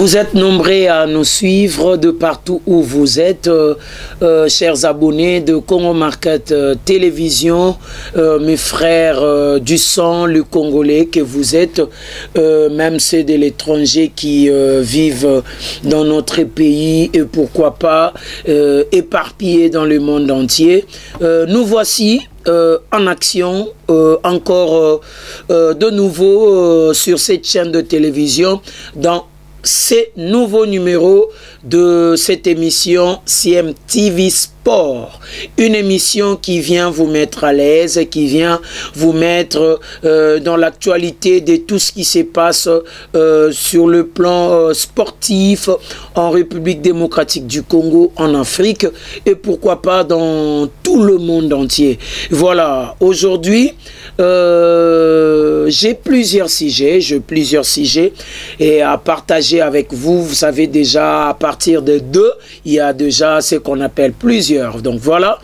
Vous êtes nombreux à nous suivre de partout où vous êtes, chers abonnés de Congo Market Télévision, mes frères du sang, le Congolais que vous êtes, même ceux de l'étranger qui vivent dans notre pays et pourquoi pas éparpillés dans le monde entier. Nous voici en action encore de nouveau sur cette chaîne de télévision dans ces nouveaux numéros de cette émission CMTV Sport, une émission qui vient vous mettre à l'aise, qui vient vous mettre dans l'actualité de tout ce qui se passe sur le plan sportif en République démocratique du Congo, en Afrique et pourquoi pas dans tout le monde entier. Voilà, aujourd'hui j'ai plusieurs sujets et à partager avec vous. Vous savez déjà, à partir de 2, il y a déjà ce qu'on appelle plusieurs. Donc voilà,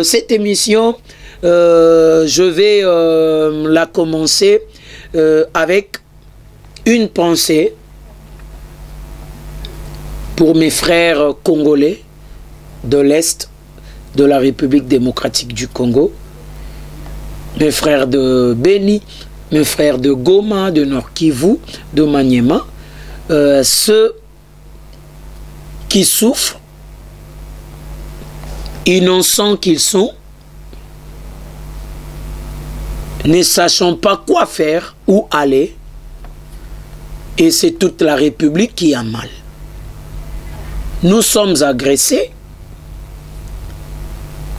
cette émission, je vais la commencer avec une pensée pour mes frères congolais de l'Est de la République démocratique du Congo, mes frères de Beni, mes frères de Goma, de Nord Kivu, de Maniema, ceux qui souffrent, innocents qu'ils sont, ne sachant pas quoi faire, où aller, et c'est toute la République qui a mal. Nous sommes agressés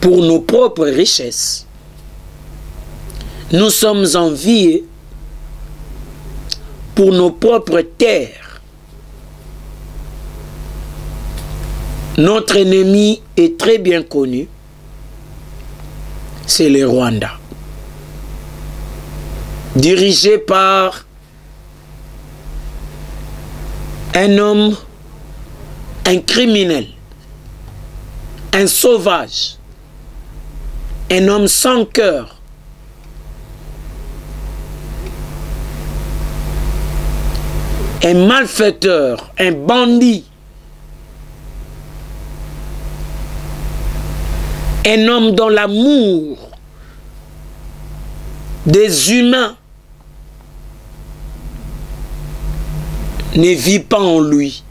pour nos propres richesses. Nous sommes enviés pour nos propres terres. Notre ennemi est très bien connu, c'est le Rwanda. Dirigé par un homme, un criminel, un sauvage, un homme sans cœur, un malfaiteur, un bandit, un homme dont l'amour des humains ne vit pas en lui.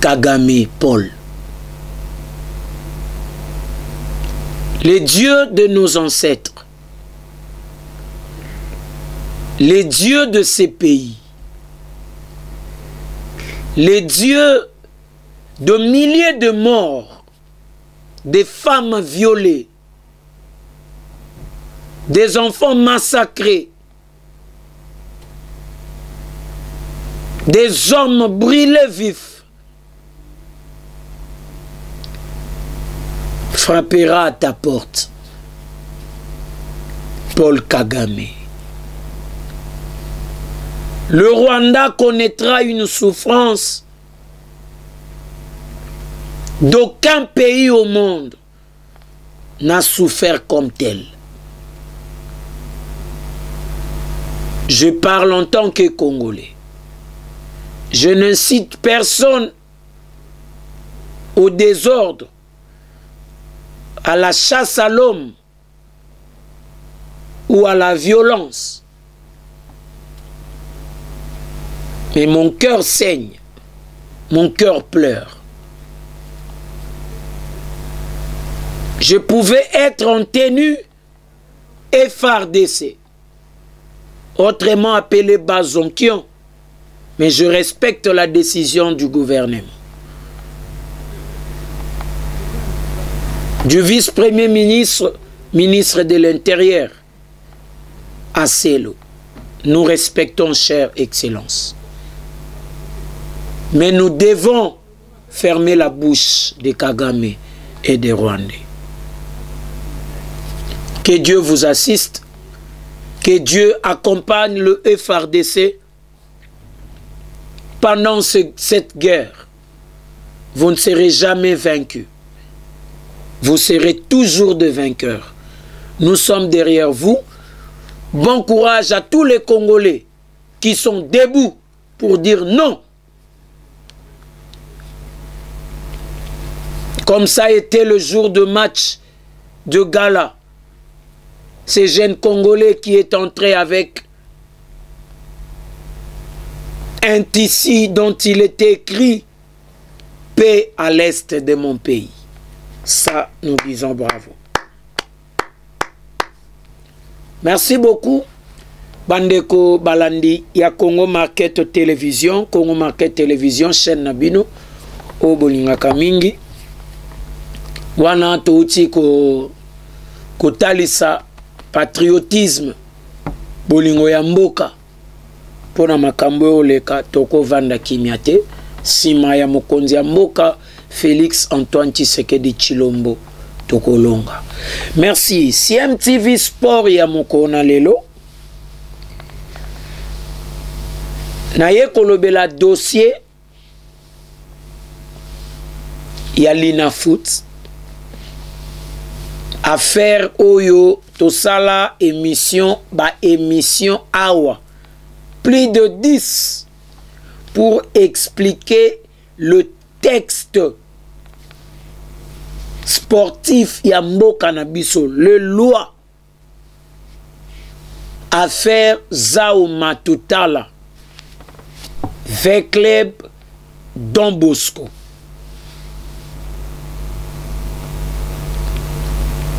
Kagame Paul. Les dieux de nos ancêtres, les dieux de ces pays, les dieux de milliers de morts, des femmes violées, des enfants massacrés, des hommes brûlés vifs, frappera à ta porte. Paul Kagame. Le Rwanda connaîtra une souffrance d'aucun pays au monde n'a souffert comme tel. Je parle en tant que Congolais. Je ne cite personne au désordre, à la chasse à l'homme ou à la violence. Mais mon cœur saigne, mon cœur pleure. Je pouvais être en tenue FARDC, autrement appelé Bazonkion, mais je respecte la décision du gouvernement. Du vice-premier ministre, ministre de l'Intérieur, Asselo. Nous respectons, chère Excellence. Mais nous devons fermer la bouche de Kagame et des Rwandais. Que Dieu vous assiste, que Dieu accompagne le FARDC pendant cette guerre. Vous ne serez jamais vaincus. Vous serez toujours des vainqueurs. Nous sommes derrière vous. Bon courage à tous les Congolais qui sont debout pour dire non. Comme ça a été le jour de match de gala. Ces jeunes Congolais qui est entré avec un tissu dont il était écrit « Paix à l'est de mon pays ». Ça, nous disons bravo. Merci beaucoup. Bandeko Balandi, ya Congo Market Télévision, Congo Market Télévision, chaîne Nabino, au Bolingaka Mingi. Wana touti ko talisa patriotisme bolingo ya mboka pona makambo oleka toko vanda kimiate sima ya mokonzi ya mboka Félix Antoine Tshisekedi Tshilombo tokolonga. Merci. CMTV Sport ya mokona lelo na ye kolobela dossier ya Lina Foot. Affaire Oyo, Tosala, émission Awa. Plus de 10 pour expliquer le texte sportif Yambo Kanabiso, le loi. Affaire Zao Matutala. Vecleb Don Bosco.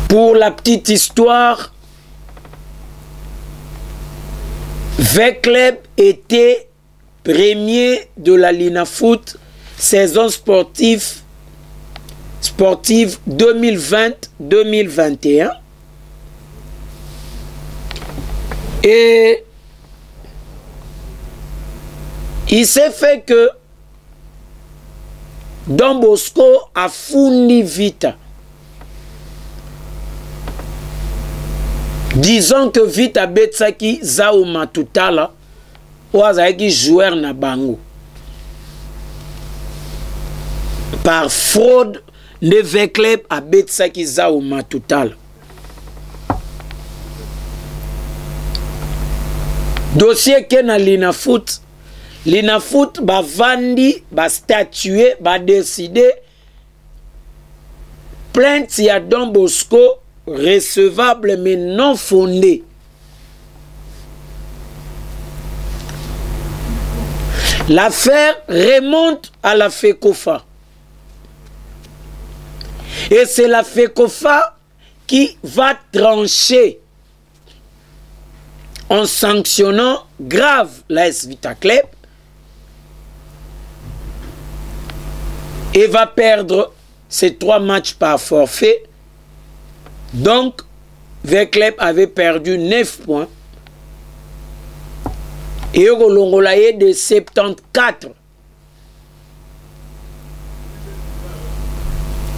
Pour la petite histoire, Vecleb était premier de la Lina Foot saison sportive 2020-2021 et il s'est fait que Don Bosco a fourni vite. Disons que Vita Betsaki Zao Matutala oazaki joueur na bango. Par fraude de Vecleb à Betsaki Zao Matutala. Dossier Kena Lina Foot ba vandi, ba statué, ba décidé plainte ya Don Bosco recevable mais non fondée. L'affaire remonte à la FECOFA. Et c'est la FECOFA qui va trancher en sanctionnant grave l'AS Vita Club et va perdre ses 3 matchs par forfait. Donc, Vecleb avait perdu 9 points. Et Rolongolaye de 74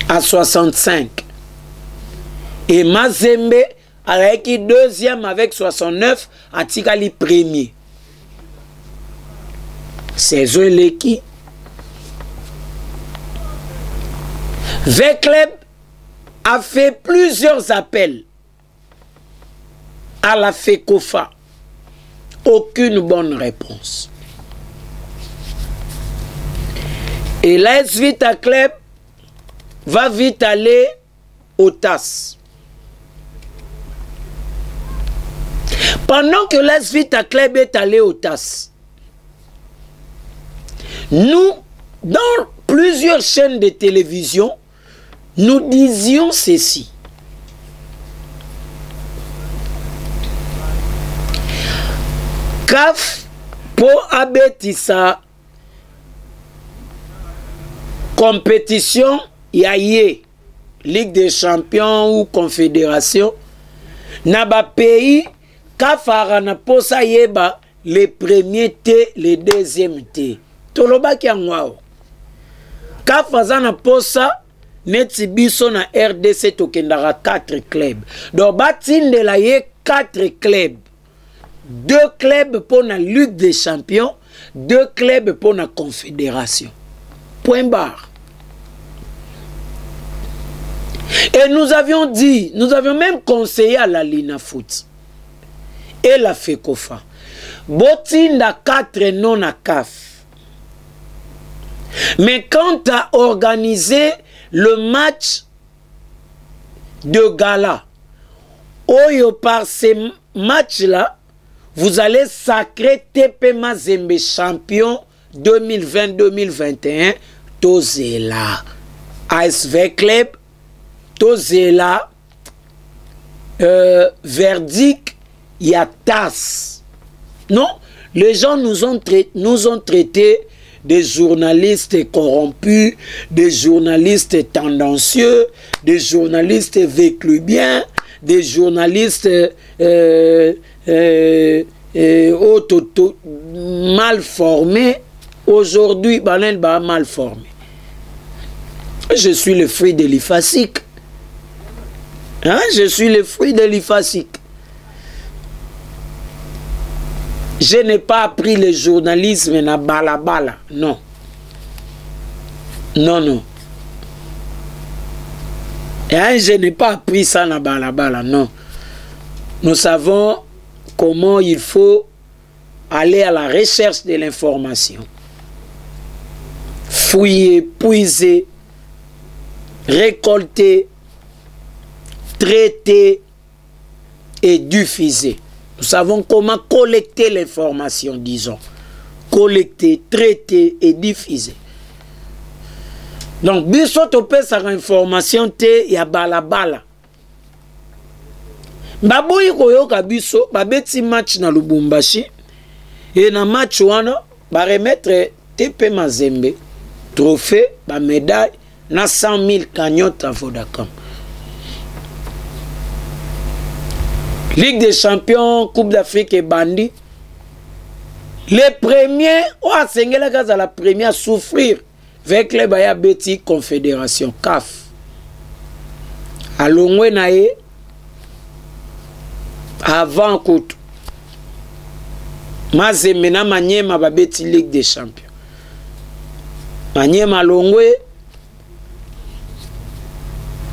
à 65. Et Mazembe a été deuxième avec 69 à Tikali premier. Saison l'équipe. Vecleb a fait plusieurs appels à la FECOFA. Aucune bonne réponse. Et l'AS Vita Club va vite aller au TAS. Pendant que l'AS Vita Club est allé au TAS, nous, dans plusieurs chaînes de télévision, nous disions ceci. CAF pour abetissa compétition yaye Ligue des Champions ou Confédération na ba pays CAF arana posa yeba les premiers T, les deuxièmes T. Toloba ki angwao. CAF azana posa neti biso na RDC tokendara 4 clubs. Donc batinde la ye 4 clubs. 2 clubs pour la Ligue des Champions, 2 clubs pour la Confédération. Point barre. Et nous avions dit, nous avions même conseillé à la Lina Foot. et la FECOFA. Botinda 4 non à CAF. Mais quand tu as organisé le match de gala, par ces matchs-là, vous allez sacrer TP Mazembe champion 2020-2021. Tozela. ASV Club. Tozela. Verdict. Il y a TAS. Non, les gens nous ont traités des journalistes corrompus, des journalistes tendancieux, des journalistes véclubiens, des journalistes mal formés. Aujourd'hui, Banel va mal formé. Je suis le fruit de l'IFASIC. Hein? Je suis le fruit de l'IFASIC. Je n'ai pas appris le journalisme na balabala. Non. Non, non. Et je n'ai pas appris ça na balabala. Non. Nous savons comment il faut aller à la recherche de l'information. Fouiller, puiser, récolter, traiter et diffuser. Nous savons comment collecter l'information, disons. Collecter, traiter et diffuser. Donc, biso topé sa information te ya balabala. Baboyi koyoka biso, babeti match na Lubumbashi. Et na match wana, ba remettre TP Mazembe, trophée, ba médaille, na 100 000 cagnottes à Vodacom. Ligue des champions, Coupe d'Afrique et Bandi. Les premiers, la première à souffrir avec les Baya Beti Confédération CAF. À Longwe Nae, avant Koutou. Mazemena Manyema Babeti Ligue des champions. Manyema Longwe.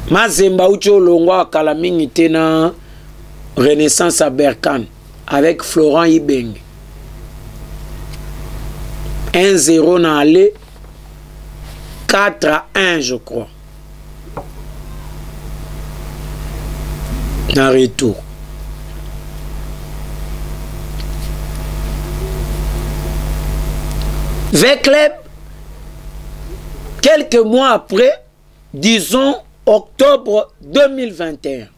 Mazemba Ucho Longwa Kalamingi Tena. Renaissance à Berkane avec Florent Ibeng. 1-0 dans l'aller, 4-1 je crois. Dans retour. V-Club, quelques mois après, disons octobre 2021.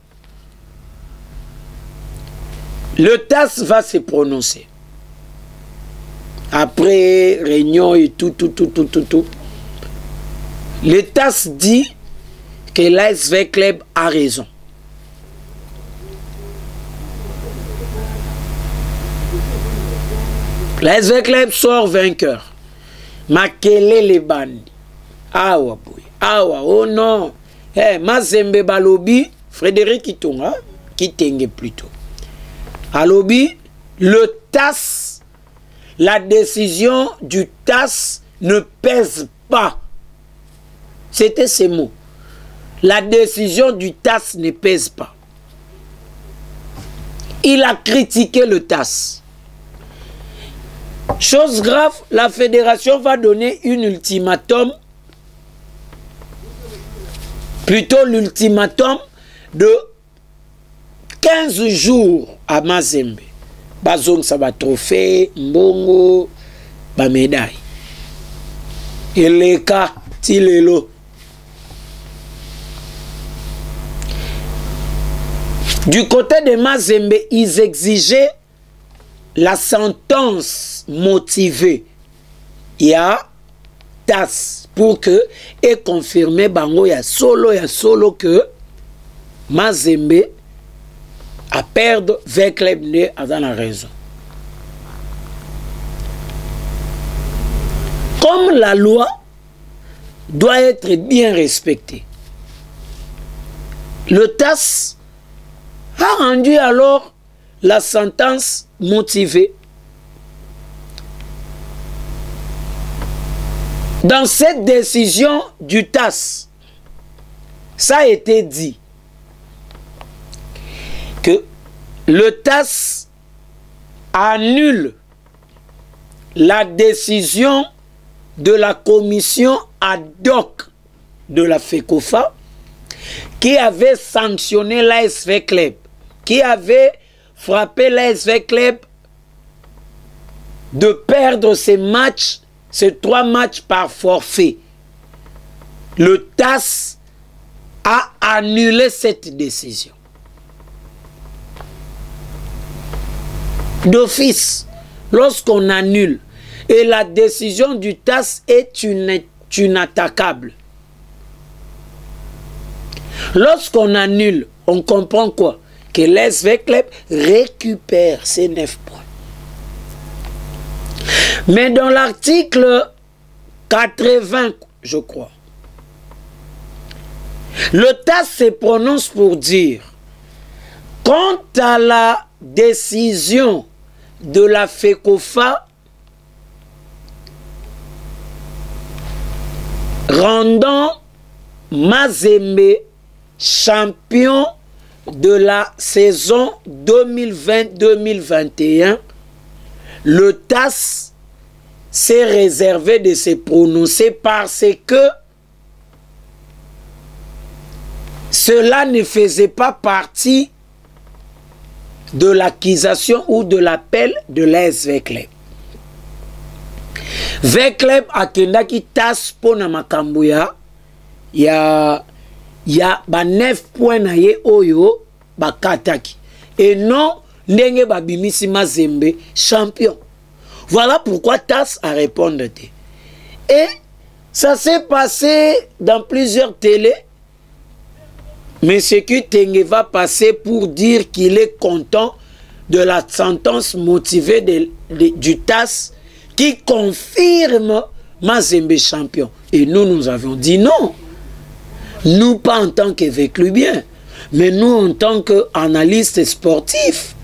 Le TAS va se prononcer. Après réunion et tout. Le TAS dit que l'ASV Club a raison. L'ASV Club sort vainqueur. Makele les bandits. Awa boy. Awa, oh non. Mazembe Balobi, Frédéric Kitonga, Kitenge plutôt. Alobi, le TAS, la décision du TAS ne pèse pas. C'était ces mots. La décision du TAS ne pèse pas. Il a critiqué le TAS. Chose grave, la fédération va donner un ultimatum, plutôt l'ultimatum de 15 jours à Mazembe. Bazong ça va trophée, mbongo, ba médaille. Et les cas, tilelo. Du côté de Mazembe, ils exigeaient la sentence motivée. Il y a TAS pour que et confirmer bango ya solo que Mazembe à perdre avec les à dans la raison. Comme la loi doit être bien respectée, le TAS a rendu alors la sentence motivée. Dans cette décision du TAS, ça a été dit que le TAS annule la décision de la commission ad hoc de la FECOFA qui avait sanctionné l'ASV Club, qui avait frappé l'ASV Club de perdre ces matchs, ces 3 matchs par forfait. Le TAS a annulé cette décision. D'office, lorsqu'on annule, et la décision du TAS est inattaquable. Lorsqu'on annule, on comprend quoi? Que l'ASV Club récupère ses 9 points. Mais dans l'article 80, je crois, le TAS se prononce pour dire, quant à la décision de la FECOFA rendant Mazembe champion de la saison 2020-2021, le TAS s'est réservé de se prononcer parce que cela ne faisait pas partie de l'accusation ou de l'appel de l'ASV Club. V-Club akendaki TAS pona makambo ya 9 points na ye oyo bakataki. Et non ndenge babimisi Mazembe champion. Voilà pourquoi TAS a répondu. Et ça s'est passé dans plusieurs télés. Mais ce que Tengue va passer pour dire qu'il est content de la sentence motivée du TAS qui confirme Mazembe champion. Et nous avions dit non. Nous pas en tant qu'évéclubien, mais nous en tant qu'analystes sportifs.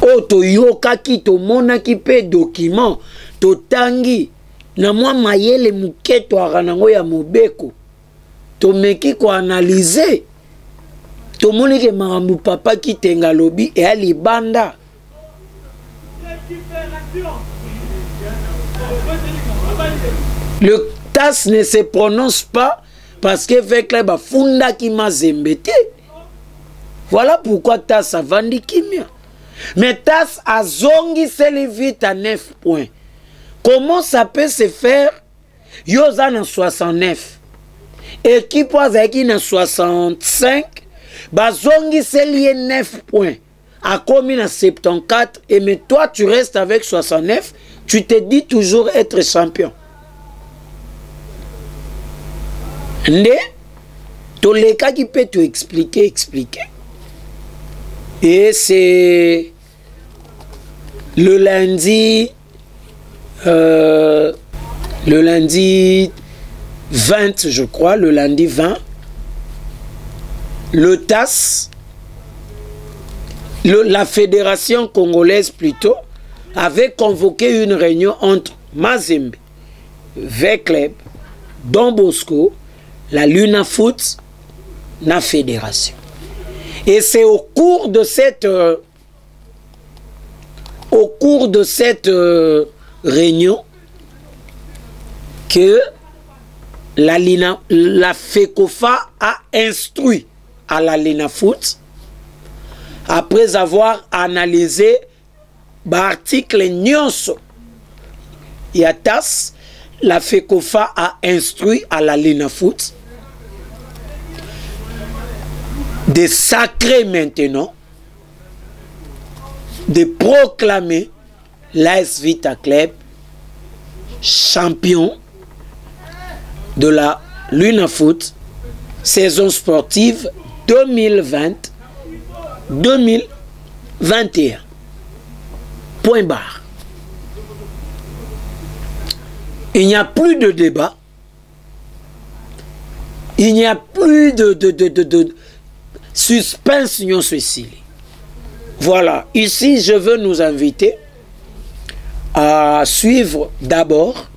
Oto yoka ki to mona ki pe document to tangi na mwa mayele muketo aranango ya mobeko to meki ko analyser to moni ke marambu papa ki tenga lobi e ali banda. Le TAS ne se prononce pas parce que V-Club a funda ki Mazembe te. Voilà pourquoi TAS a vendu kimia. Mais TAS a zongi seli vite à 9 points. Comment ça peut se faire? Yoza na 69. Équipe Wazaki na 65. Bazongi seli 9 points. A commis na 74. Et mais toi tu restes avec 69. Tu te dis toujours être champion. Né? Tous les cas qui peut te expliquer. Et c'est le lundi 20, je crois, le lundi 20, le TAS, la fédération congolaise plutôt, avait convoqué une réunion entre Mazembe, V-Club, Don Bosco, la Luna Foot, la fédération. Et c'est au cours de cette réunion que la FECOFA a instruit à la Lina Foot, après avoir analysé l'article Nyonso et à TAS, la FECOFA a instruit à la Lina Foot de sacrer maintenant, de proclamer l'AS Vita Club champion de la Luna Foot saison sportive 2020-2021. Point barre. Il n'y a plus de débat. Il n'y a plus de suspense. Voilà. Ici, je veux nous inviter à suivre d'abord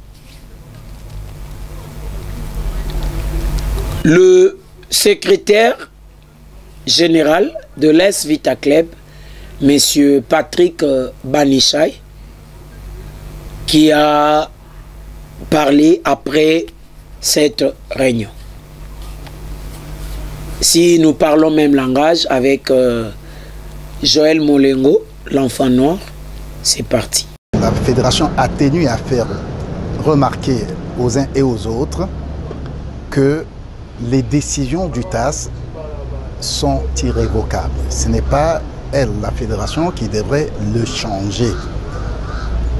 le secrétaire général de l'AS Vita Club, Monsieur Patrick Banichai, qui a parlé après cette réunion. Si nous parlons même langage avec Joël Molengo, l'enfant noir, c'est parti. La fédération a tenu à faire remarquer aux uns et aux autres que les décisions du TAS sont irrévocables. Ce n'est pas elle, la fédération, qui devrait le changer.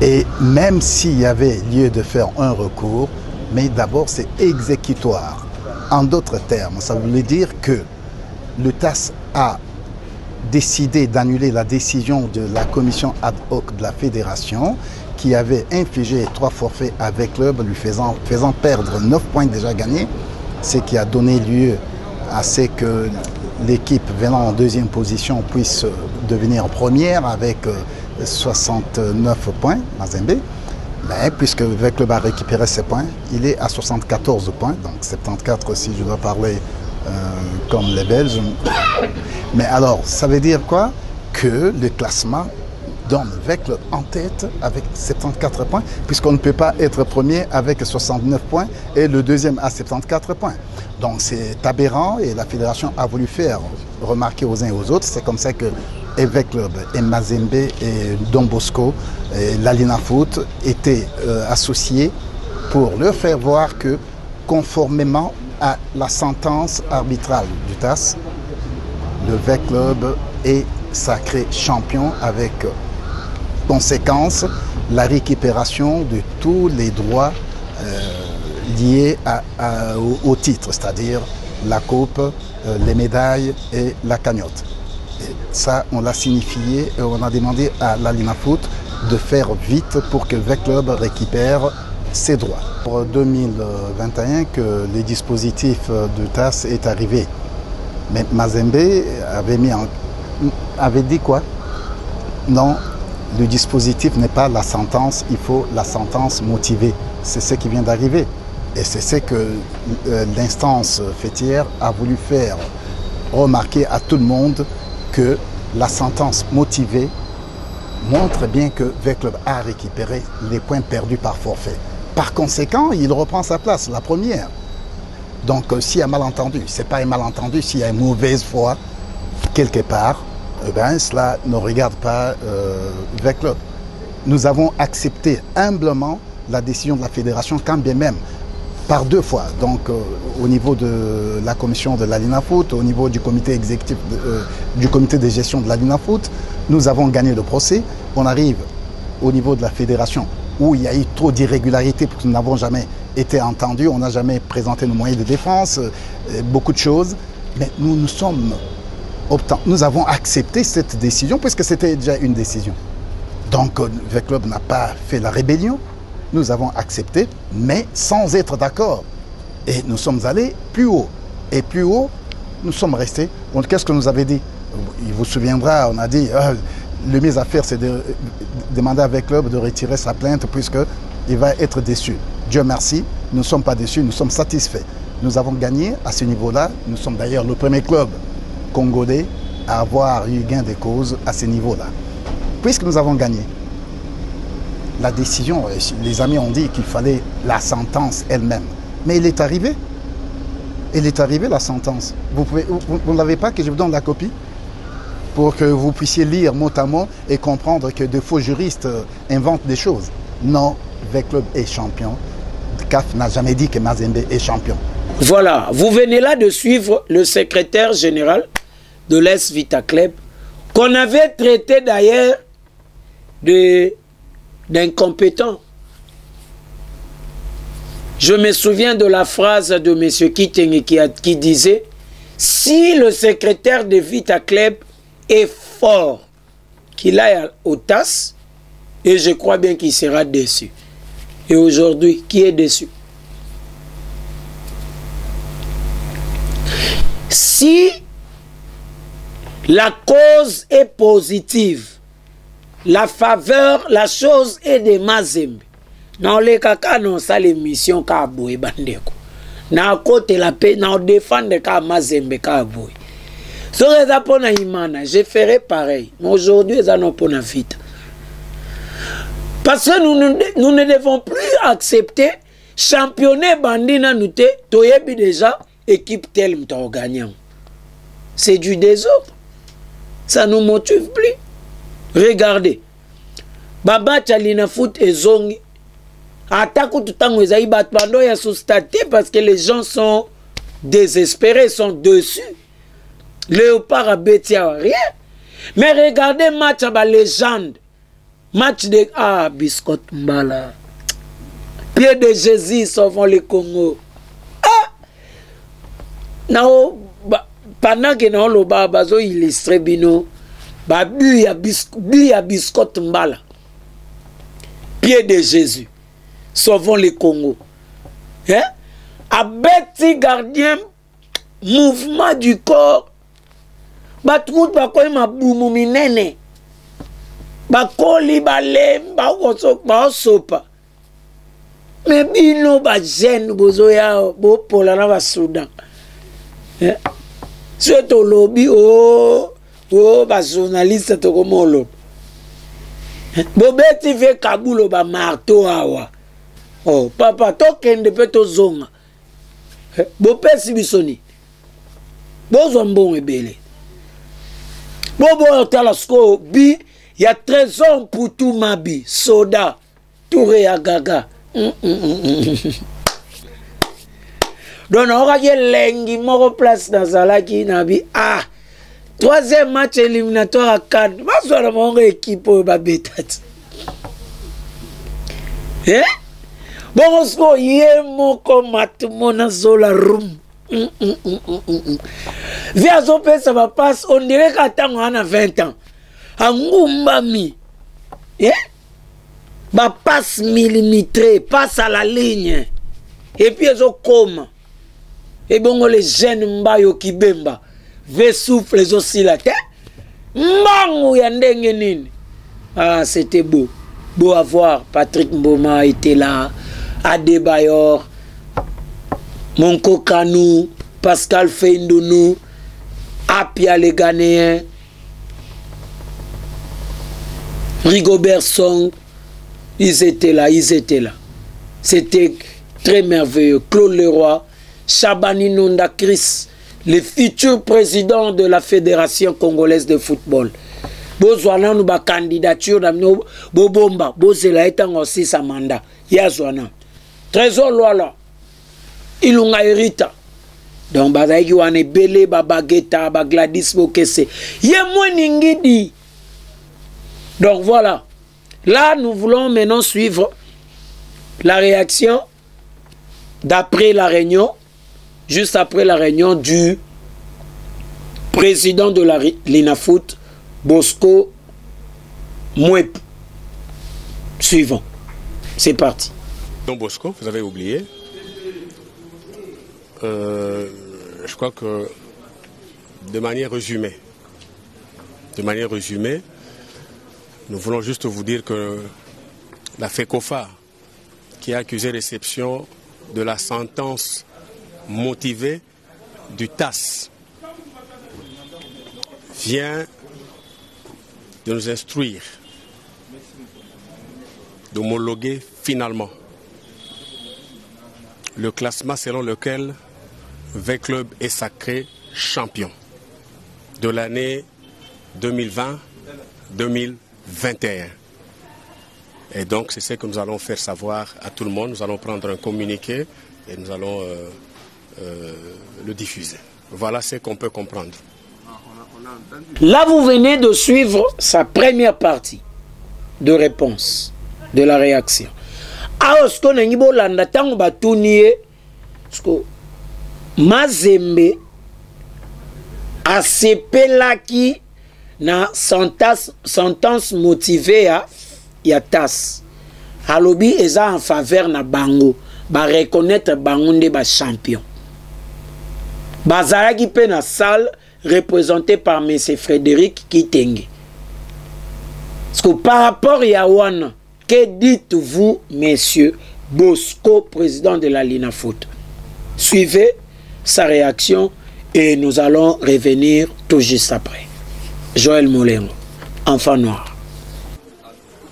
Et même s'il y avait lieu de faire un recours, mais d'abord c'est exécutoire. En d'autres termes, ça voulait dire que le TAS a décidé d'annuler la décision de la commission ad hoc de la fédération qui avait infligé 3 forfaits avec club, lui faisant perdre 9 points déjà gagnés, ce qui a donné lieu à ce que l'équipe venant en deuxième position puisse devenir première avec 69 points, Mazembe. Mais puisque le club a récupéré ses points, il est à 74 points, donc 74 si je dois parler comme les Belges. Mais alors, ça veut dire quoi? Que le classement donne Veclub en tête avec 74 points, puisqu'on ne peut pas être premier avec 69 points et le deuxième à 74 points. Donc c'est aberrant et la fédération a voulu faire remarquer aux uns et aux autres. C'est comme ça que Veclub et Mazembe et Don Bosco et l'Alina Foot étaient associés pour leur faire voir que conformément à la sentence arbitrale du TAS, le Veclub est sacré champion avec conséquence la récupération de tous les droits liés au titre, c'est-à-dire la coupe, les médailles et la cagnotte. Et ça, on l'a signifié et on a demandé à l'Alina Foot de faire vite pour que le Veclub récupère ses droits. Pour 2021, que les dispositifs de TAS est arrivé. Mais Mazembe avait dit quoi? Non, le dispositif n'est pas la sentence, il faut la sentence motivée. C'est ce qui vient d'arriver. Et c'est ce que l'instance fêtière a voulu faire remarquer à tout le monde, que la sentence motivée montre bien que Veclub a récupéré les points perdus par forfait. Par conséquent, il reprend sa place, la première. Donc s'il y a malentendu, ce n'est pas un malentendu, s'il y a une mauvaise foi quelque part, eh bien, cela ne regarde pas Veclub. Nous avons accepté humblement la décision de la fédération, quand bien même, par 2 fois. Donc au niveau de la commission de l'Alina Foot, au niveau du comité exécutif, du comité de gestion de l'Alina Foot, nous avons gagné le procès. On arrive au niveau de la fédération où il y a eu trop d'irrégularités parce que nous n'avons jamais été entendus, on n'a jamais présenté nos moyens de défense, beaucoup de choses. Mais nous avons accepté cette décision puisque c'était déjà une décision. Donc Veclub n'a pas fait la rébellion, nous avons accepté, mais sans être d'accord. Et nous sommes allés plus haut. Et plus haut, nous sommes restés. Qu'est-ce que nous avait dit? Il vous souviendra, on a dit, le mieux à faire, c'est de demander à Veclub de retirer sa plainte puisqu'il va être déçu. Dieu merci, nous ne sommes pas déçus, nous sommes satisfaits. Nous avons gagné à ce niveau-là. Nous sommes d'ailleurs le premier club congolais à avoir eu gain de cause à ce niveau-là. Puisque nous avons gagné, la décision, les amis ont dit qu'il fallait la sentence elle-même. Mais il est arrivé. Il est arrivé la sentence. Vous ne l'avez pas, que je vous donne la copie pour que vous puissiez lire mot à mot et comprendre que de faux juristes inventent des choses. Non, Veclub est champion. CAF n'a jamais dit que Mazembe est champion. Voilà, vous venez là de suivre le secrétaire général de l'Es Vita Club, qu'on avait traité d'ailleurs d'incompétent. Je me souviens de la phrase de M. Kitenge qui disait « Si le secrétaire de Vita Club est fort, qu'il aille au TAS, et je crois bien qu'il sera déçu. » Et aujourd'hui, qui est déçu? Si la cause est positive, la faveur, la chose est de Mazembe. Dans les caca, non, ça l'émission Kaboué Bandeko. Na côté la paix, na défendre ka Mazembe Kaboué. Je ferai pareil. Mais aujourd'hui, ils n'ont pas na vite. Parce que nous ne devons plus accepter championner Bandina nous toyebi déjà équipe telle m'ta gagnant. C'est du désordre. Ça ne nous motive plus. Regardez. Baba Tchalina Foot et Zongi. Attaque tout temps ils battent ya sous-staté parce que les gens sont désespérés, sont dessus. Léopard a Bétia, rien. Mais regardez match à la légende. Match de Biscotte Mbala. Pied de Jésus sauvant le Congo. Ah! Pendant que nous avons bazo illustré bino, bu ya Biscotte Mbala. Pied de Jésus sauvant le Congo. Hein? A petit gardien, mouvement du corps. Batmout bakoy mabumu minene. Bakoli balem ba sopa. Mais bino ba jeune bozoya bo pola na ba Soudan. Surtout lobby ba journaliste to komolo. Bo beti ve kabulo ba marteau awa. Oh papa to kende pe to zonga. Bo pesi bisoni. Bo zombon ebele. Bobo Otalasko bi ya trésor pour tout mabi soda Touré à gaga. Donc on a lengi moko place dans Zalaki nabi ah troisième match éliminatoire à Cannes. Maswa na mon équipe ba betat. Hein? Bon osko ye moko matumona zola room. Via Zopé, ça va passer, on dirait qu'attend on a 20 ans. Angumbami. Bah passe millimétré, passe à la ligne. Et puis ils ont comme. Et bon, les jeunes mbayo qui bemba. Ve souffle les oscillateurs. Mbangou yandenge nini. Ah, c'était beau. Beau à voir. Patrick Mboma était là. Adebayor. Monko Kanou, Pascal Feindounou, Apia les Ghanéens, Rigobert Song, ils étaient là. C'était très merveilleux. Claude Leroy, Chabani Nonda Chris, le futur président de la Fédération congolaise de football. Bozwana nous ba candidature d'amno Bobomba, Bozela étant aussi sa mandat. Yazwana. Trésor Loala. Ilunga Erita. Donc, Bazaïki wane Bele, Babageta, Bagladis Bokese. Yemwe Ningidi. Donc, voilà. Là, nous voulons maintenant suivre la réaction d'après la réunion, juste après la réunion du président de la Linafoot, Bosco Mouep. Suivant. C'est parti. Donc, Bosco, vous avez oublié. Je crois que de manière résumée, nous voulons juste vous dire que la FECOFA, qui a accusé réception de la sentence motivée du TAS, vient de nous instruire d'homologuer finalement le classement selon lequel V-Club est sacré champion de l'année 2020-2021. Et donc c'est ce que nous allons faire savoir à tout le monde. Nous allons prendre un communiqué et nous allons le diffuser. Voilà ce qu'on peut comprendre. Là, vous venez de suivre sa première partie de réponse, de la réaction. Alors, ce qu'on a dit, Mazembe a sepelaki na sentence motivée ya TAS. Alobi eza en faveur na bango, ba reconnaître bango nde ba champion. Bazalaki pe na salle représenté par M. Frédéric Kitenge. Parce que par rapport à Wana, que dites-vous, monsieur Bosco, président de la Linafoot? Suivez sa réaction Et nous allons revenir tout juste après. Joël Molengo, enfant noir.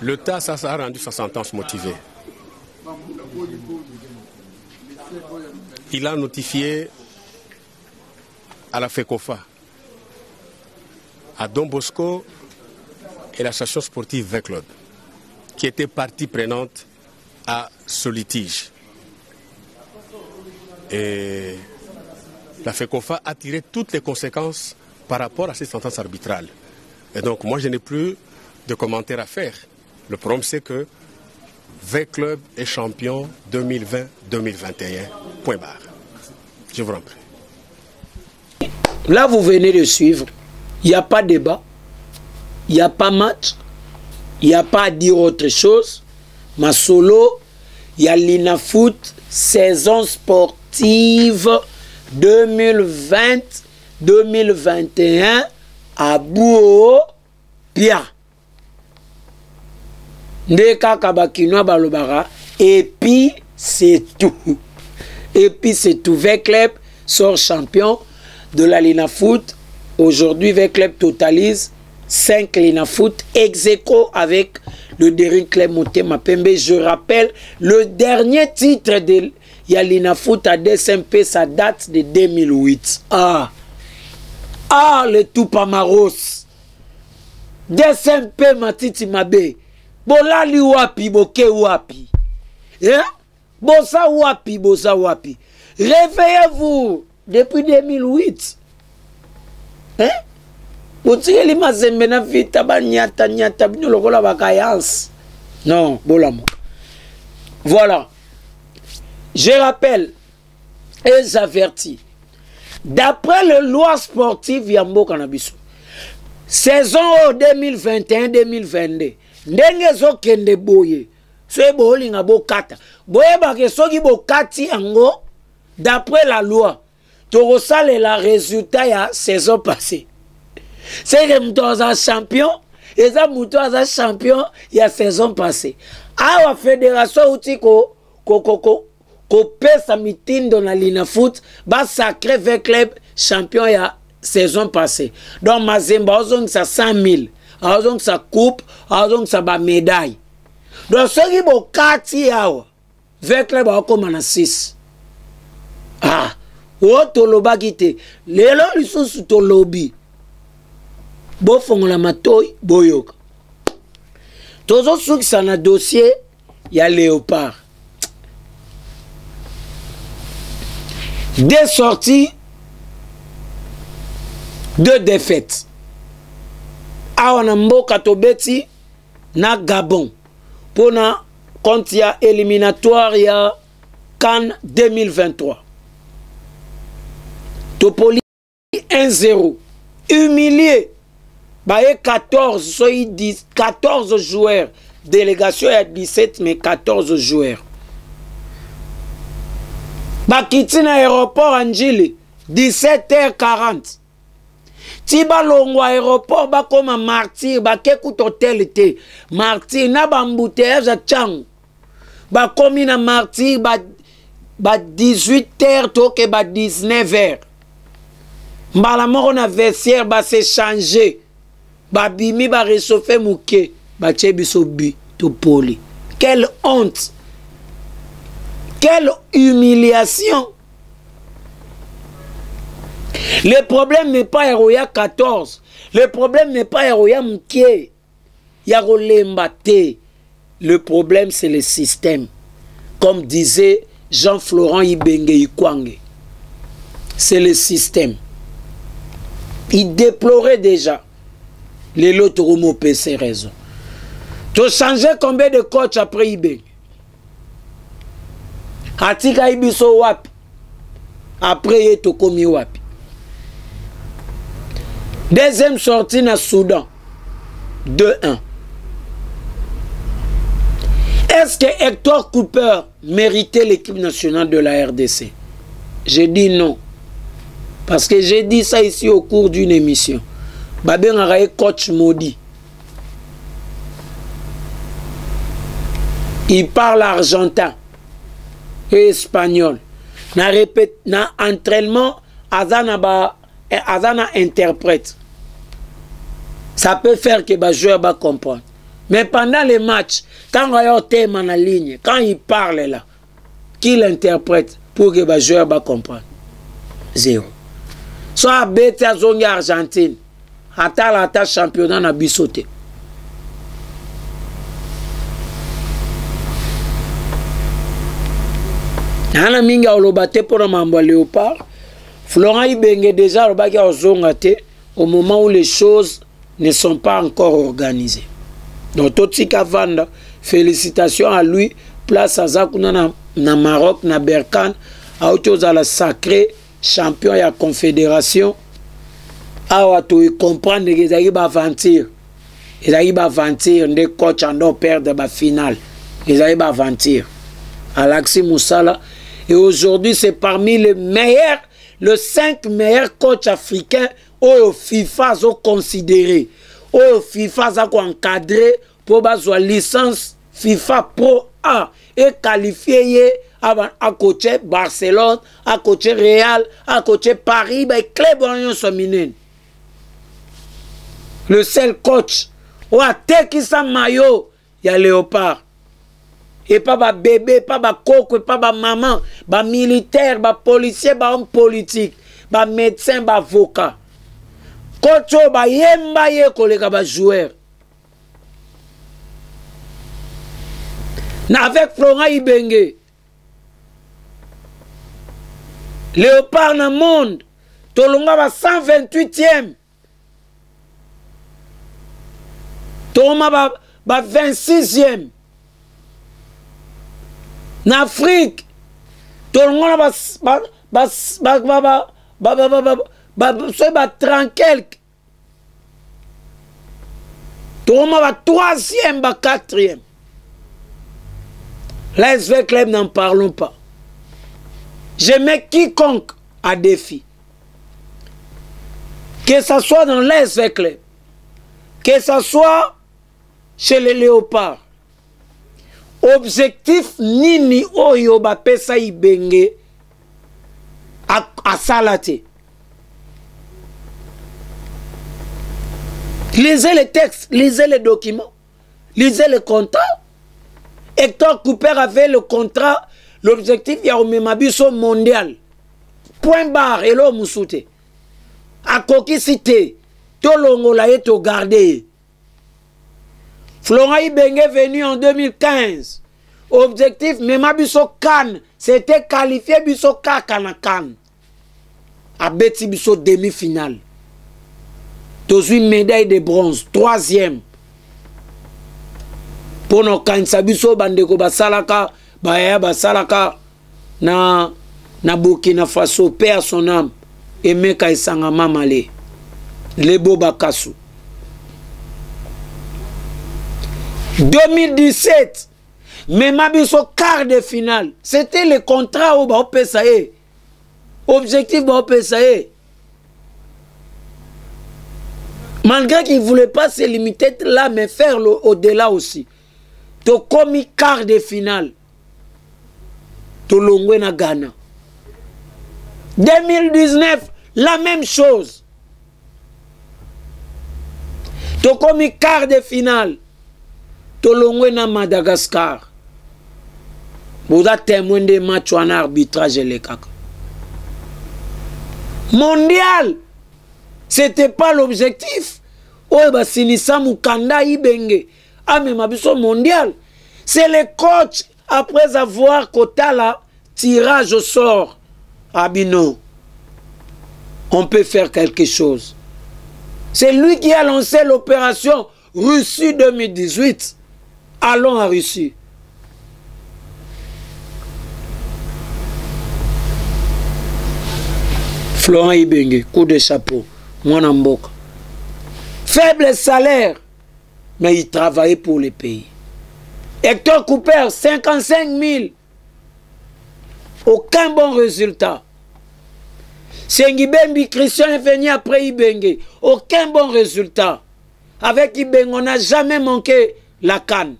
Le TAS a rendu sa sentence motivée. Il a notifié à la FECOFA, à Don Bosco et l'association sportive V-Club, qui était partie prenante à ce litige. Et la FECOFA a tiré toutes les conséquences par rapport à cette sentence arbitrale. Et donc moi je n'ai plus de commentaires à faire. Le problème c'est que V-Club est champion 2020-2021. Point barre. Je vous en prie. Là vous venez de suivre. Il n'y a pas débat. Il n'y a pas match. Il n'y a pas à dire autre chose. Ma solo, il y a l'INAFOOT, saison sportive 2020-2021 à Bouo Pia. Ndeka Kabakinoa Balobara. Et puis c'est tout. Et puis c'est tout. V-Club sort champion de la l'INAFOOT. Aujourd'hui, V-Club totalise 5 l'INAFOOT ex-aequo avec le Derin Club Motema Pembe. Je rappelle, le dernier titre de l'INAFOOT à DSMP, ça date de 2008. Le Tupamaros. DSMP Matiti Mabe. Bolali wapi, boke wapi. Bosa wapi, bosa wapi. Réveillez-vous depuis 2008. Non, voilà. Je rappelle et j'avertis. D'après le loi sportive Yambo Cannabis, saison 2021-2022, ndenge zo kende boye, so bolinga bo kata. Boye ba ke soki bo kati ango, d'après la loi, to sale la résultat ya saison passée. C'est que Moutoza champion, et ça Moutoza champion il y a saison passée. À la fédération outil ko pèse meeting dans la l'INAFOOT, ba sacré V-Club champion il y a saison passée. Donc Mazemba ozong sa 100 000, ozong sa coupe, ozong sa ba médaille. Donc ceux qui bo kati yawa, V-Club a comme en 6. Toloba kite, lelo lisusu to lobby. Bo fongola matoy boyoka. Tozo souk sa na dossier ya Léopard. Deux sorties, deux défaites. Awana mboka tobeti na Gabon. Pona quand il y a éliminatoire il y a CAN 2023. Topoli 1-0. Humilié. Baye 14, 14 joueurs. Délégation à 17, mais 14 joueurs. Bakitina aéroport Anjili, 17h40. Tiba longo aéroport, ba comme martyr, ba kekut hôtel te. Martyr, na ba mbouteillage à Tchang. Ba komi na martyr, ba 18h, toke ba 19h. Mbala moro na vestiaire, ba se changer. Ba bimi, ba réchauffer mouke. Ba tchebiso bi, to poli. Quelle honte! Quelle humiliation! Le problème n'est pas Héroïa 14. Le problème n'est pas Héroïa Mouké. Yarolembaté. Le problème, c'est le système. Comme disait Jean-Florent Ibenge Ikwange. C'est le système. Il déplorait déjà les lots Romo PC raison. Tu as changé combien de coachs après Ibenge? Atika Ibiso wapi. Après Yeto komi wapi. Deuxième sortie na Soudan. 2-1. Est-ce que Hector Cooper méritait l'équipe nationale de la RDC? J'ai dit non. Parce que j'ai dit ça ici au cours d'une émission. Babé Ngaraye coach maudit. Il parle argentin et espagnol. Na entraînement azana interprète. Ça peut faire que les joueurs va comprendre. Mais pendant les matchs, quand il y a un thème en ligne, quand il parle là, qui l'interprète pour que les joueurs va comprendre? Zéro. Soit bête à zone Argentine, à championnat na bisoté. Nana minga olobate pour le mambo Léopard. Florent Ibenge déjà olobaki ozongate au moment où les choses ne sont pas encore organisées. Donc Totsika Vanda, félicitations à lui, place à Zakuna na Maroc, na Berkane, à autre chose à la sacrée champion et la confédération. Awa to comprendre que les aïbas aventir. Les aïbas aventir, les coachs en ont perdre la finale. Les aïbas aventir. Alexis Moussala. Et aujourd'hui, c'est parmi les meilleurs, les 5 meilleurs coachs africains au FIFA ont considéré. Au FIFA ont encadré pour avoir licence FIFA Pro A et qualifié à coacher Barcelone, à coacher Real, à coacher Paris, et club en sominen. Le seul coach ou à Tekisa Mayo, il y a Léopard. Et pas ba bébé, pas ba coco, pas ba maman, ba militaire, ba policier, ba homme politique, ba médecin, ba avocat. Coach ba yemba ye kolega ba joueur. Na avec Florent Ibenge. Léopard dans le monde, Tolonga ba 128e. Tolonga ba 26e. En Afrique, tout le monde va tranquille. Tout le monde va 3e, 4e. L'SV Club, n'en parlons pas. Je mets quiconque à défi. Que ce soit dans l'SV Club, que ce soit chez les Léopards. Objectif nini oyo ba pesa Ibenge a salate. Lisez les textes, lisez les documents, lisez les contrats. Hector Cooper avait le contrat, l'objectif ya omemabiso mondial. Point barre et l'homme soute. A koki cité, to longola et to garder. Florent Ibenge est venu en 2015. Objectif, Memabiso Cannes, c'était qualifié Biso Kakana Cannes. A Betty Biso demi-finale. Dans une médaille de bronze, 3e. Pour nos Kansa Biso Bandeko Basalaka, Baya Basalaka, na Burkina Faso, paix à son âme, et Meka Isanga Mamale, Lebo Bakasu. 2017, même au quart de finale, c'était le contrat au PSAE. Objectif au PSAE. Malgré qu'il ne voulait pas se limiter là, mais faire au-delà aussi. To komi quart de finale. To longwe na Ghana. 2019, la même chose. To komi quart de finale. Tolongwe na Madagascar. Vous êtes témoin des matchs en arbitrage et les caca. Mondial, c'était pas l'objectif. Oh, bah, Sinissa Mukanda Ibenge. Ah, mais ma mondial. C'est le coach, après avoir quota là, tirage au sort. Ah, bino. On peut faire quelque chose. C'est lui qui a lancé l'opération Russie 2018. Allons à Russie. Florent Ibenge, coup de chapeau. Mwanamboka. Faible salaire, mais il travaillait pour le pays. Hector Cooper, 55 000. Aucun bon résultat. Sengibembi Christian est venu après Ibenge. Aucun bon résultat. Avec Ibenge, on n'a jamais manqué la canne.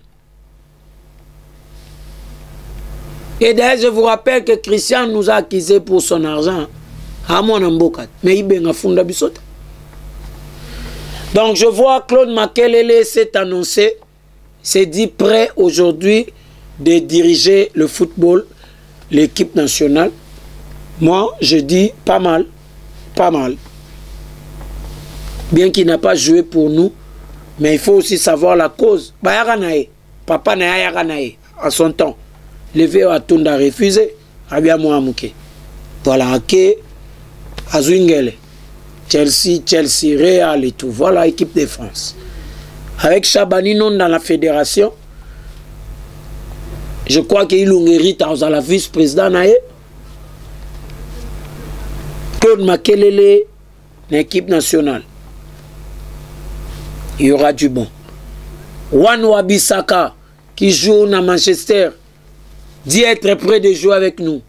Et d'ailleurs, je vous rappelle que Christian nous a accusé pour son argent. amona mboka mais ibenga funda bisota. Donc je vois Claude Makelele s'est annoncé, s'est dit prêt aujourd'hui de diriger le football, l'équipe nationale. Moi, je dis pas mal, pas mal. Bien qu'il n'a pas joué pour nous, mais il faut aussi savoir la cause. Papa n'a à son temps. Levé à Tunda refusé, Abia Mohamouke. Voilà, ok, Azwingele. Chelsea, Real et tout. Voilà, équipe de France. Avec Chabani non dans la fédération, je crois qu'il mérite à la vice-président Naé. Claude Makelele, l'équipe nationale. Il y aura du bon. Wan Wabisaka, qui joue à Manchester, dit être prêt de jouer avec nous.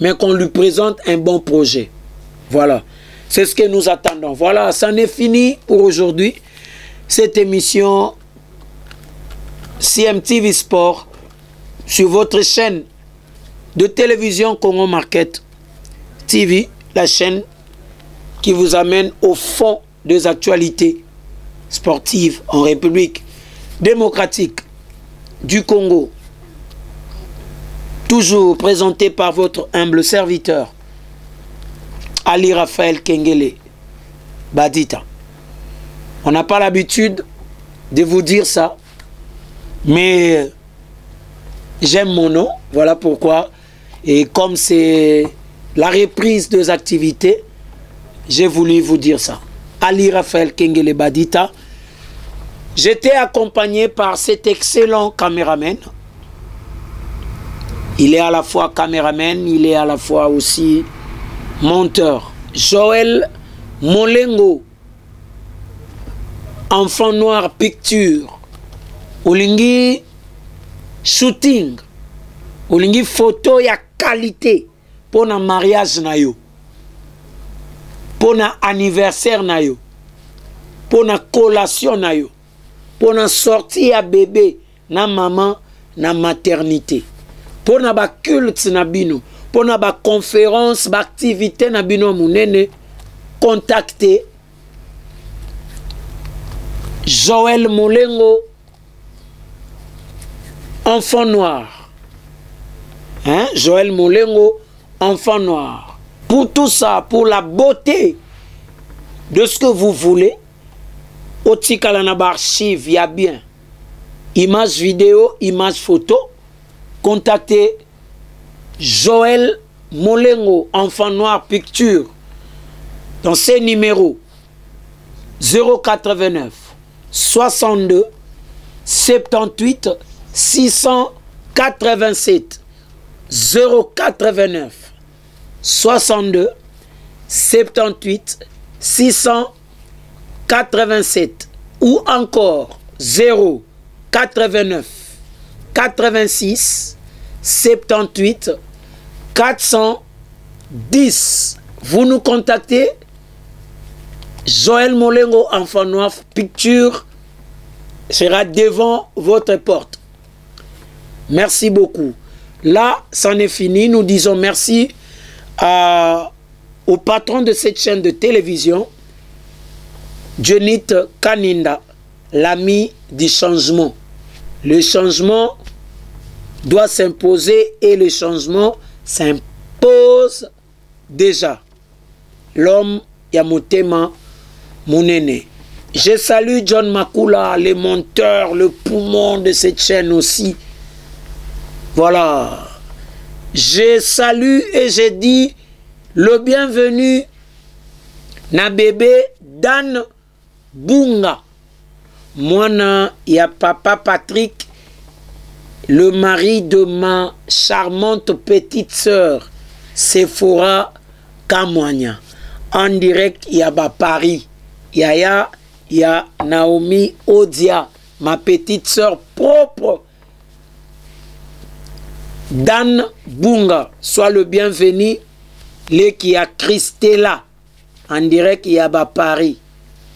Mais qu'on lui présente un bon projet. Voilà. C'est ce que nous attendons. Voilà, ça en est fini pour aujourd'hui. Cette émission CMTV Sport sur votre chaîne de télévision Congo Market TV, la chaîne qui vous amène au fond des actualités sportives en République démocratique du Congo. Toujours présenté par votre humble serviteur Ali Raphaël Kengele Badita. On n'a pas l'habitude de vous dire ça, mais j'aime mon nom, voilà pourquoi. Et comme c'est la reprise des activités, j'ai voulu vous dire ça. Ali Raphaël Kengele Badita. J'étais accompagné par cet excellent caméraman. Il est à la fois caméraman, il est à la fois aussi monteur. Joël Molengo, Enfant Noir Picture, Olingi shooting, Olingi photo ya qualité pour un mariage na yo, pour un anniversaire na yo, pour une collation na yo, pour une sortie à bébé na maman na maternité, pour une culte na bino, pour une conférence, activité na bino munene, contactez Joël Molengo, Enfant Noir. Hein? Joël Molengo, Enfant Noir. Pour tout ça, pour la beauté de ce que vous voulez, au Tikalanaba archive, il y a bien image vidéo, image photo. Contactez Joël Molengo, Enfant Noir Picture, dans ces numéros 089 62 78 687 089 62 78 687 ou encore 089 86 78 410. Vous nous contactez. Joël Molengo, Enfant Noir Picture sera devant votre porte. Merci beaucoup. Là, c'en est fini. Nous disons merci au patron de cette chaîne de télévision, Jonit Kaninda, l'ami du changement. Le changement doit s'imposer et le changement s'impose déjà. L'homme Yamotema Mounene. Je salue John Makula, le monteur, le poumon de cette chaîne aussi. Voilà. Je salue et je dis le bienvenu na bébé Dan Bunga. Moi, il y a papa Patrick, le mari de ma charmante petite sœur, Sephora Kamwanya. En direct, il y a Paris. Il y a Naomi Odia, ma petite sœur propre. Dan Bunga, sois le bienvenu. Les qui a Christella. En direct, il y a Paris.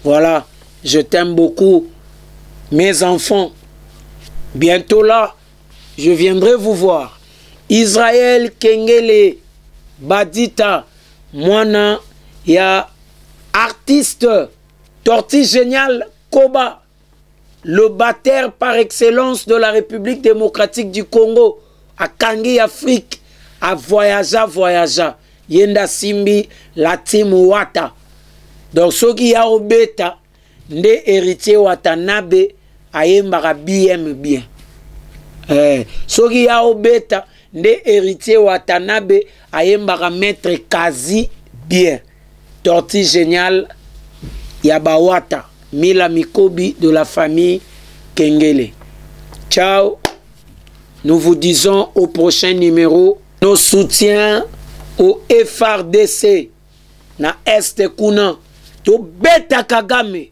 Voilà, je t'aime beaucoup. Mes enfants, bientôt là, je viendrai vous voir. Israël Kengele Badita, Mwana, il y a artiste Torti Génial Koba, le batteur par excellence de la République démocratique du Congo, à Kangi Afrique, à voyagea. Yenda Simbi, la team Wata. Donc, ce qui y a au bêta, nde héritier Watanabe, ayembara bien. Ce qui y a au bêta, nde héritier Watanabe, ayembara maître Kazi bien. Torti Génial, Yabawata, Mila Mikobi de la famille Kengele. Ciao. Nous vous disons au prochain numéro nos soutiens au FRDC na Est Kuna to beta Kagame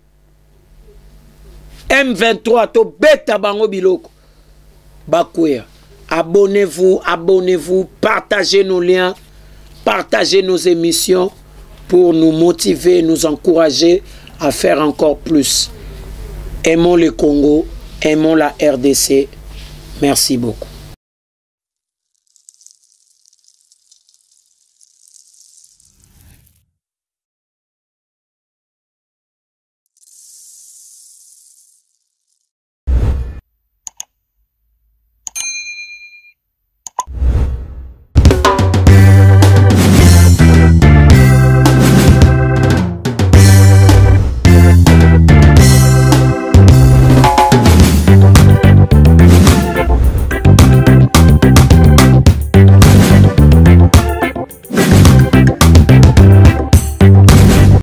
M23 to beta bango biloko bakwea. Abonnez-vous, partagez nos liens, partagez nos émissions pour nous motiver, nous encourager à faire encore plus. Aimons le Congo, aimons la RDC. Merci beaucoup.